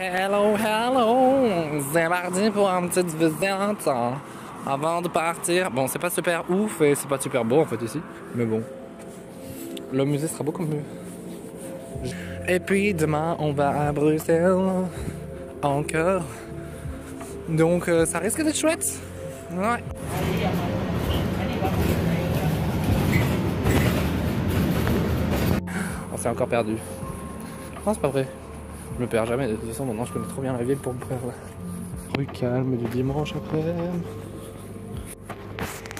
Hello, hello! C'est parti pour une petite visite avant de partir. Bon, c'est pas super ouf et c'est pas super beau en fait ici, mais bon. Le musée sera beaucoup mieux. Et puis demain, on va à Bruxelles encore. Donc ça risque d'être chouette. Ouais. On s'est encore perdu. Non, c'est pas vrai. Je me perds jamais, de toute façon maintenant je connais trop bien la ville pour me perdre. Rue calme du dimanche après.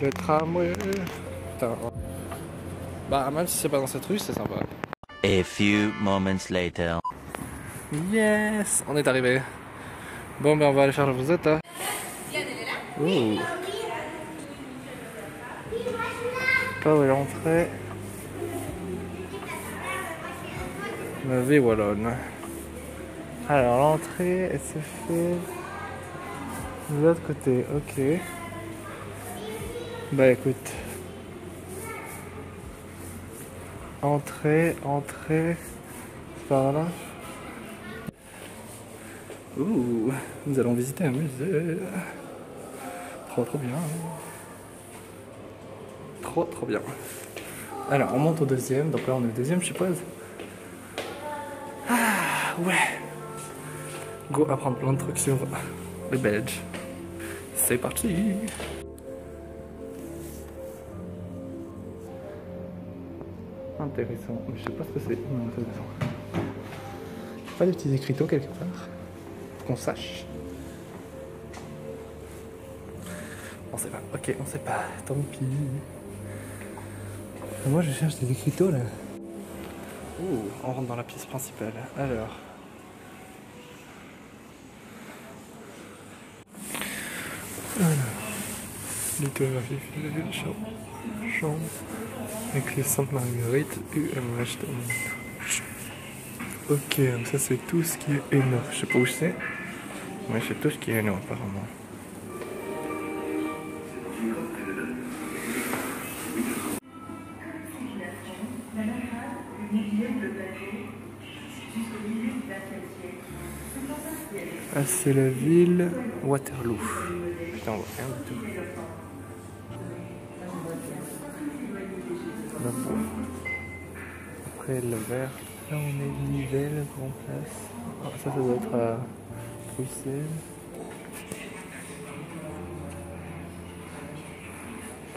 Le tramway. Putain. Bah même si c'est pas dans cette rue, c'est sympa. A few moments later. Yes, on est arrivé. Bon ben on va aller faire la visite. Hein. Ouh. Pas où est l'entrée. La vie wallonne. Alors l'entrée elle se fait de l'autre côté, ok. Bah écoute. Entrée, c'est par là. Ouh, nous allons visiter un musée. Trop bien. Trop bien. Alors on monte au deuxième, donc là on est au deuxième je suppose. Ah ouais. Go apprendre plein de trucs sur les Belges. C'est parti. Intéressant, mais je sais pas ce que c'est. Intéressant. Pas des petits écriteaux quelque part qu'on sache. On sait pas. Ok, on sait pas. Tant pis. Moi je cherche des écriteaux là. Ouh, on rentre dans la pièce principale. Alors. Lithographie, chambre, écrit Sainte-Marguerite, UMH. Ok, donc ça c'est tout ce qui est Hainaut. Je sais pas où c'est, mais c'est tout ce qui est Hainaut apparemment. Ah, c'est la ville Waterloo. Putain, on voit rien du tout. Après le vert, là on est Nivelles, Grand Place. Ah, ça doit être à Bruxelles.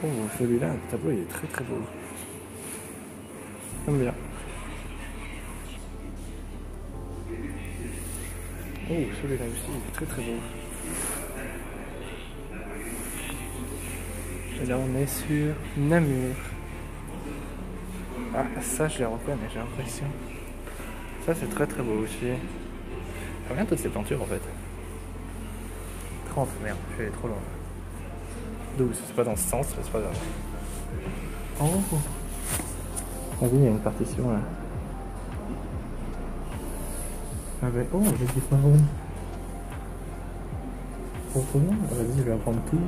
Bon, celui-là, le tableau il est très beau. J'aime bien. Oh, celui-là aussi, il est très beau. Et là on est sur Namur. Ah, ça je les reconnais, j'ai l'impression. Ça c'est très beau aussi. J'aime bien toutes ces peintures en fait. 30, merde, je suis allé trop loin. 12, c'est pas dans ce sens, mais c'est pas grave. Oh! Ah oui, il y a une partition là. Ah ben, oh, j'ai dit marron. Trop bien, vas-y, je vais apprendre tout.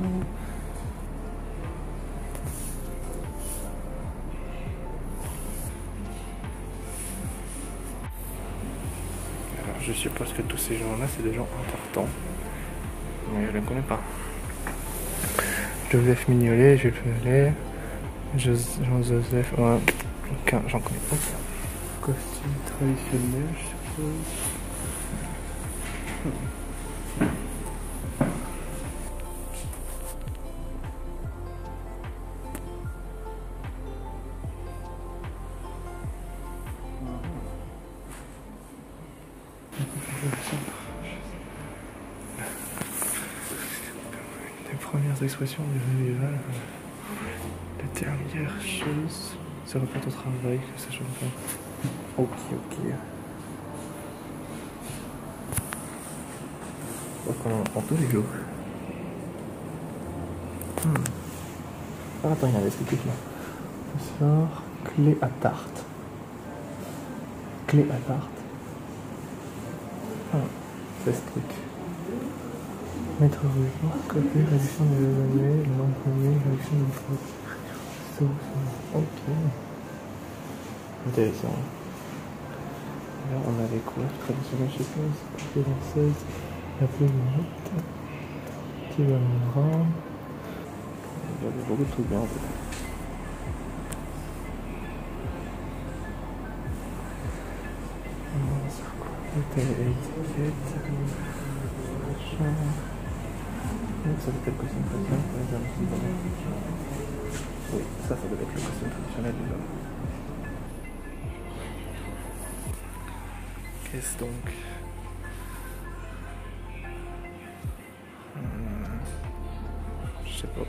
Je suppose que tous ces gens-là, c'est des gens importants. Mais je ne les connais pas. Joseph Mignolet, Jules Vallée, Jean-Joseph... Ouais, j'en connais pas. Costume traditionnel, je suppose. Les premières expressions du médiéval. La dernière chose se rapporte au travail, que ça change pas. Ok. Je crois qu'on en apprend tous les jours. Ah, attends, il y a un descriptif là. Sort clé à tarte. Clé à tarte. Ah, c'est ce truc. Mettre ruban, côté, réduction des années, l'employé, réduction des produits. Ok. Intéressant. Là, on a les couleurs traditionnelles japonaises, les danseuses, la plus marrante, petit ballon grand. Il y avait beaucoup de trucs bien en fait. Étiquette, machin. Ça doit être le costume traditionnel pour les hommes. Oui, ça doit être le costume traditionnel des hommes. Qu'est-ce donc? Je sais pas.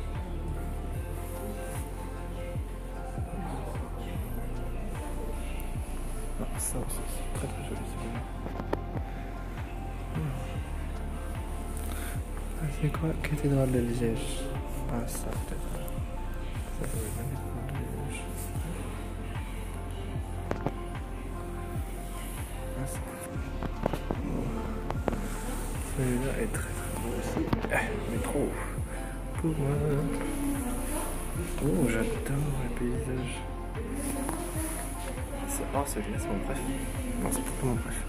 Non, ça aussi, c'est très très joli, c'est bien. C'est quoi? Cathédrale de Liège. Ah, ça peut-être. Ça doit être la cathédrale de Liège. Ah, ça. Celui-là est très très beau aussi. Mais trop. Pour moi. Oh, j'adore le paysage. Oh, celui-là, c'est mon préf. Non, c'est pas mon préf.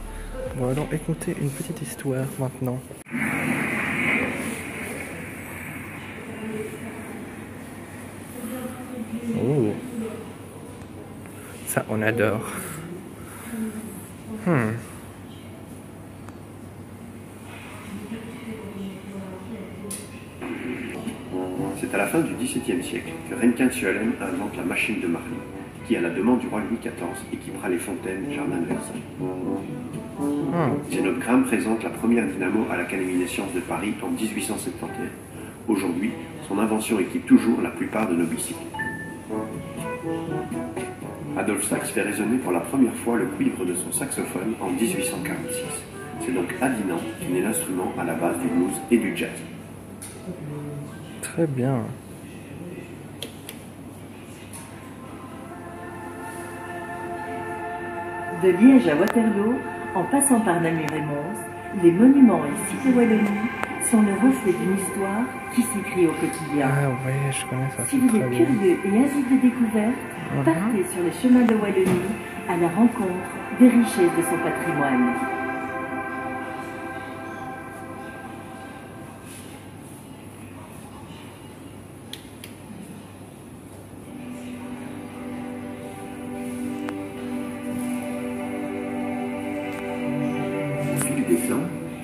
Bon, allons écouter une petite histoire maintenant. Oh. Ça, on adore. C'est à la fin du XVIIe siècle que Roentgen-Schoelen invente la machine de marline, qui, à la demande du roi Louis XIV, équipera les fontaines du jardin de Versailles. Zénobe présente la première dynamo à l'Académie des sciences de Paris en 1871. Aujourd'hui, son invention équipe toujours la plupart de nos bicycles. Adolphe Sax fait résonner pour la première fois le cuivre de son saxophone en 1846. C'est donc à Dinan qui naît l'instrument à la base du blues et du jazz. Très bien. De Liège à Waterloo, en passant par Namur et Mons, les monuments et sites de Wallonie sont le reflet d'une histoire qui s'écrit au quotidien. Ah ouais, je connais ça. Si vous êtes curieux et avide de découverte, partez sur les chemins de Wallonie à la rencontre des richesses de son patrimoine. Au fil des ans,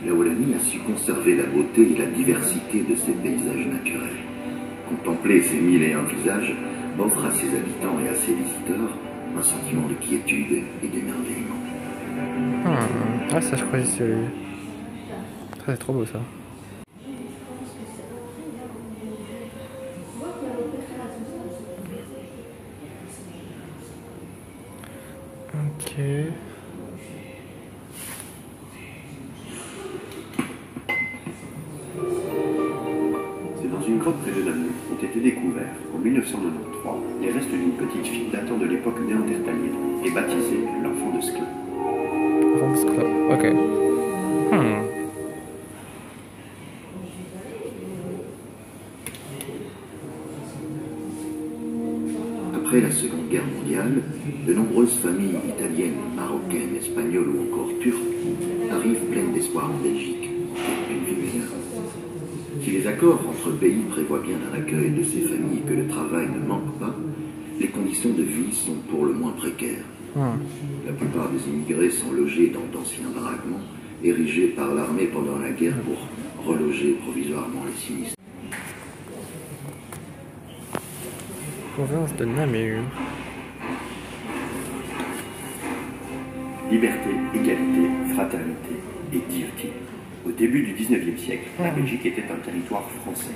la Wallonie a su conserver la beauté et la diversité de ses paysages naturels. Contempler ces mille et un visages offre à ses habitants et à ses visiteurs un sentiment de quiétude et d'émerveillement. Ah, ça, je crois que c'est lui. Ça, c'est trop beau ça. Ok. C'est dans une grotte près de Namur ont été découverts, en 1993, les restes d'une petite fille datant de l'époque néandertalienne et baptisée l'enfant de Skla. Ok. Après la Seconde Guerre mondiale, de nombreuses familles italiennes, marocaines, espagnoles ou encore turques arrivent pleines d'espoir en Belgique, en quête d'une vie meilleure. Si les accords entre pays prévoient bien un accueil de ces familles et que le travail ne manque pas, les conditions de vie sont pour le moins précaires. La plupart des immigrés sont logés dans d'anciens baraquements érigés par l'armée pendant la guerre pour reloger provisoirement les sinistrés. Province de Namur. Liberté, égalité, fraternité et duty. Au début du XIXe siècle, la Belgique était un territoire français.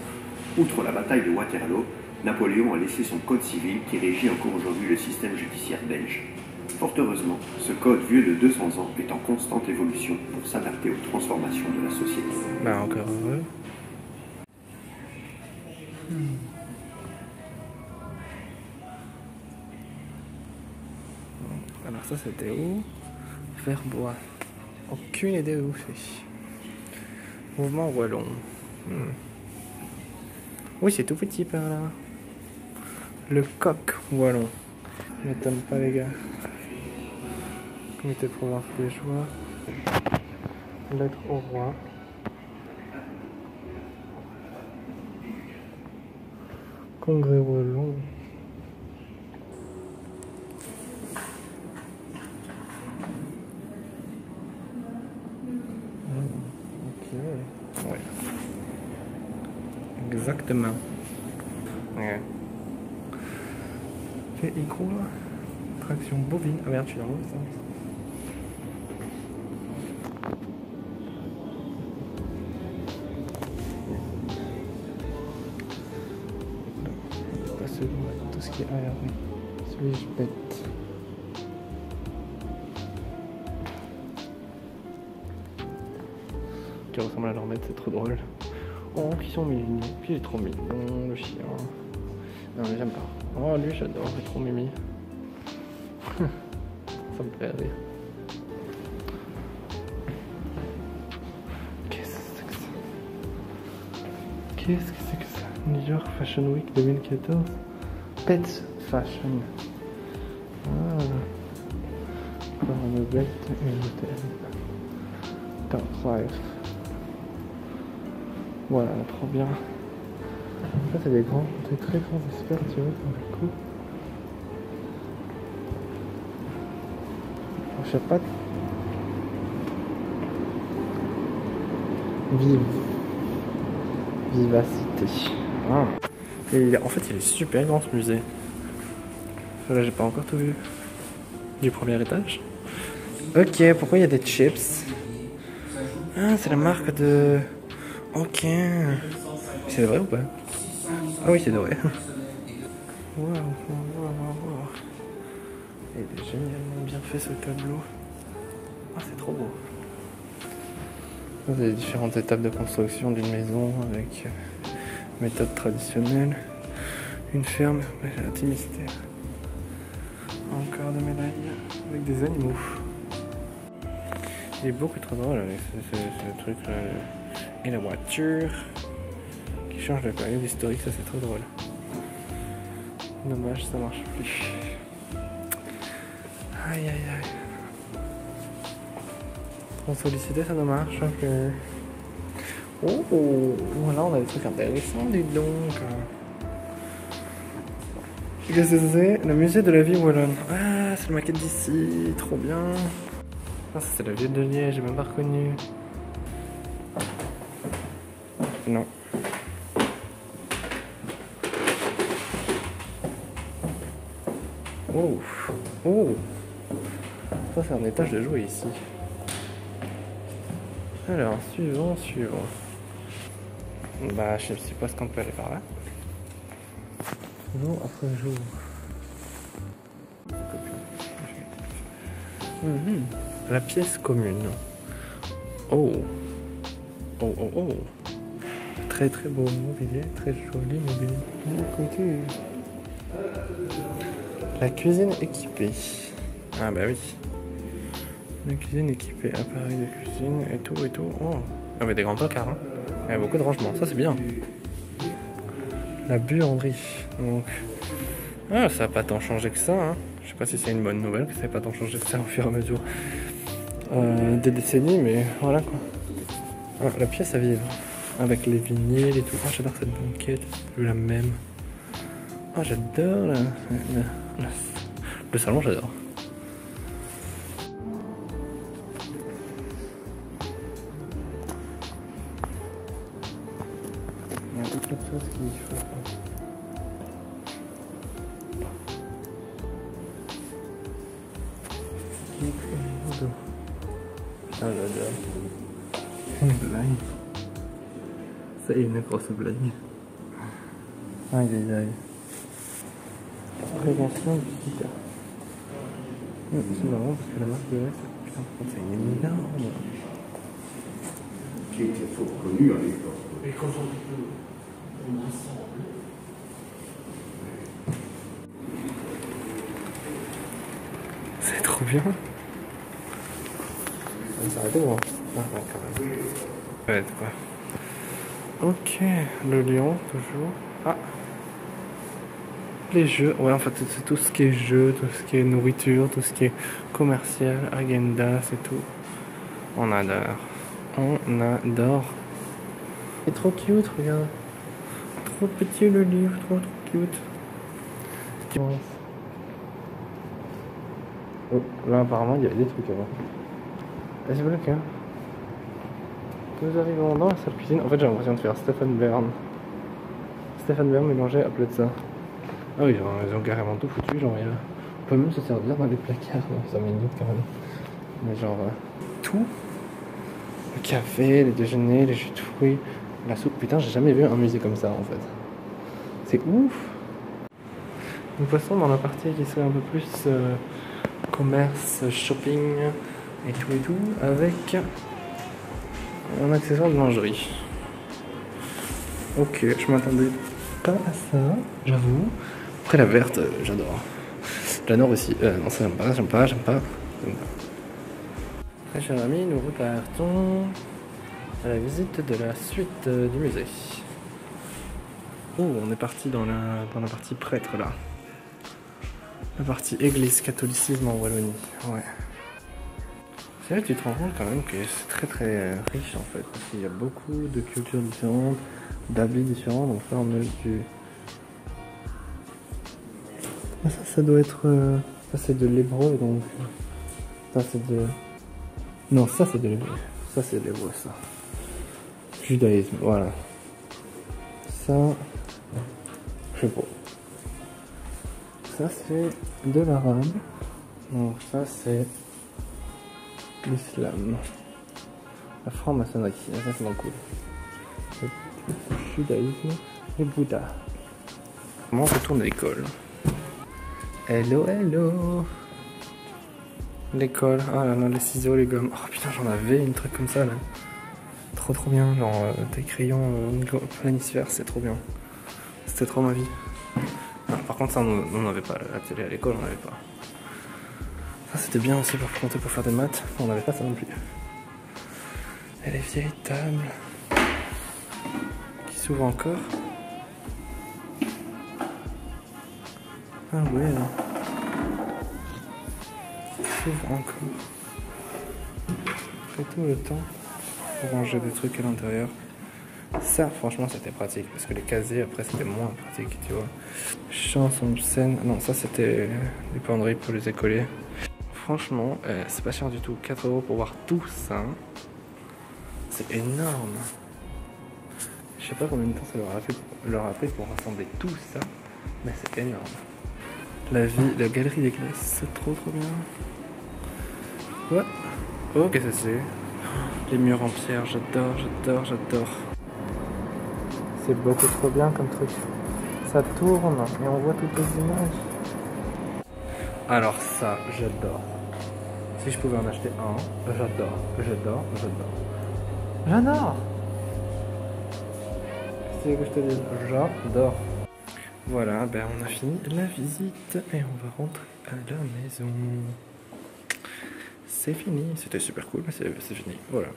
Outre la bataille de Waterloo, Napoléon a laissé son code civil qui régit encore aujourd'hui le système judiciaire belge. Fort heureusement, ce code vieux de 200 ans est en constante évolution pour s'adapter aux transformations de la société. Bah encore heureux. Alors ça c'était où? Verbois. Aucune idée où c'est. Mouvement wallon. Oui, c'est tout petit par là. Le coq wallon. Ne m'étonne pas les gars. Comité de province des joies. Lettre au roi. Congrès wallon. Ok. Ouais. Exactement. Ouais. Fait icro. Traction bovine. Ah merde, je suis dans l'autre sens. Tout ce qui est aéré. Suis-je bête? Qui ressemble à leur maître, c'est trop drôle. Oh, qui sont mimi. Puis il est trop mignon, le chien. Non, mais j'aime pas. Oh, lui, j'adore, il est trop mimi. Ça me fait rire. Qu'est-ce que c'est que ça? Qu'est-ce que c'est que ça? New York Fashion Week 2014. Pets Fashion. Ah. Pour une bête et une hôtel. Top 5. Voilà, trop bien. Ça, c'est des très grands experts, tu vois, pour le coup. Je sais pas. Vivacité. Ah. Et en fait, il est super grand ce musée. Là, j'ai pas encore tout vu. Du premier étage. Ok, pourquoi il y a des chips? Ah, c'est la marque de. Ok. C'est vrai ou pas? Ah oui, c'est vrai. Waouh, waouh. Il est génialement bien fait ce tableau. Ah, c'est trop beau. Ça, c'est les différentes étapes de construction d'une maison avec méthode traditionnelle. Une ferme, un petit mystère. Encore des médailles avec des animaux. Il est beaucoup trop drôle avec ce truc là. Et la voiture qui change de période historique, ça c'est trop drôle. Dommage, ça marche plus. Aïe aïe aïe. Trop sollicité, ça ne marche plus. Oh, là on a des trucs intéressants, dis donc. Qu'est-ce que c'est? Le musée de la vie wallonne. Ah, c'est le maquette d'ici, trop bien. Ah, ça c'est la ville de Liège, j'ai même pas reconnu. Non. Oh, oh. Ça c'est un étage de jouets ici. Alors, suivant. Bah, je sais pas ce qu'on peut aller par là. Jour après jour. La pièce commune. Oh. Très très beau mobilier, très joli mobilier. La cuisine équipée. Ah bah oui. La cuisine équipée, appareil de cuisine et tout. Oh. Ah mais des grands placards. Hein. Il y a beaucoup de rangements, ça c'est bien. La buanderie. Donc. Ah, ça n'a pas tant changé que ça. Hein. Je sais pas si c'est une bonne nouvelle que ça n'a pas tant changé que ça au fur et à mesure des décennies, mais voilà quoi. Ah, la pièce à vivre. Avec les vinyles et tout. Ah, j'adore cette banquette. Je la même. Ah, j'adore le salon, j'adore. Il y a toutes les choses qu'il faut. Ah, j'adore. Une blague. C'est une grosse blague. Aïe aïe aïe. Prévention du sida. C'est marrant parce que la marque de là, c'est énorme. Qui était fort connu à l'époque. C'est trop bien. Ça va s'arrêter ou non? Ah ouais, quand même. Ouais, quoi. Ok, le lion, toujours. Ah. les jeux. Ouais, en fait, c'est tout ce qui est jeux, tout ce qui est nourriture, tout ce qui est commercial, agenda, c'est tout. On adore. On adore. C'est trop cute, regarde. Trop petit le livre, trop cute. Oh, là apparemment il y a des trucs avant. Est-ce que nous arrivons dans la salle cuisine. En fait j'ai l'impression de faire Stephen Bern. Stephen Bern mélangé à Platza. Ah oui, genre, ils ont carrément tout foutu, genre on peut même se servir dans les placards, ça m'énerve quand même. Mais genre tout. Le café, les déjeuners, les jus de fruits, la soupe. Putain, j'ai jamais vu un musée comme ça en fait. C'est ouf. Nous passons dans la partie qui serait un peu plus commerce, shopping et tout, avec un accessoire de lingerie. Ok, je m'attendais pas à ça, j'avoue. Après la verte, j'adore. La noire aussi. Non, ça j'aime pas. Très cher ami, nous repartons à la visite de la suite du musée. Oh, on est parti dans la partie prêtre là. La partie église, catholicisme en Wallonie. Ouais. C'est là que tu te rends compte quand même que c'est très très riche en fait. Parce qu'il y a beaucoup de cultures différentes, d'habits différents. Donc là on a du... Ah, ça doit être... Ça c'est de l'hébreu donc... Ça c'est de... Non, ça c'est de l'hébreu. Ça c'est de l'hébreu ça. Judaïsme, voilà. Ça... Je sais pas. Ça c'est de l'arabe. Donc ça c'est l'islam. La franc-maçonnerie. Ça c'est cool. Le judaïsme et Bouddha. Comment on retourne à l'école? Hello, hello. L'école. Ah là là, les ciseaux, les gommes. Oh putain, j'en avais une truc comme ça là. Trop bien. Genre des crayons planisphères, c'est trop bien. C'était trop ma vie. Non, par contre, ça, on n'avait pas la télé à l'école, on n'avait pas. Ça, c'était bien aussi pour compter, pour faire des maths. On n'avait pas ça non plus. Et les vieilles tables qui s'ouvrent encore. Ah ouais. Qui s'ouvrent encore. Fait tout le temps pour ranger des trucs à l'intérieur. Ça, franchement, c'était pratique parce que les casiers, après, c'était moins pratique, tu vois. Chanson de scène. Non, ça, c'était des penderies pour les écoliers. Franchement, c'est pas cher du tout. 4 € pour voir tout ça. C'est énorme. Je sais pas combien de temps ça leur a pris pour rassembler tout ça, mais c'est énorme. La galerie des glaces, c'est trop bien. Ouais. Oh, qu'est-ce que c'est? Les murs en pierre, j'adore. C'est beaucoup trop bien comme truc. Ça tourne et on voit toutes les images. Alors ça, j'adore. Si je pouvais en acheter un, j'adore. C'est que je te dis, j'adore. Voilà, ben on a fini la visite et on va rentrer à la maison. C'est fini, c'était super cool, mais c'est fini, voilà.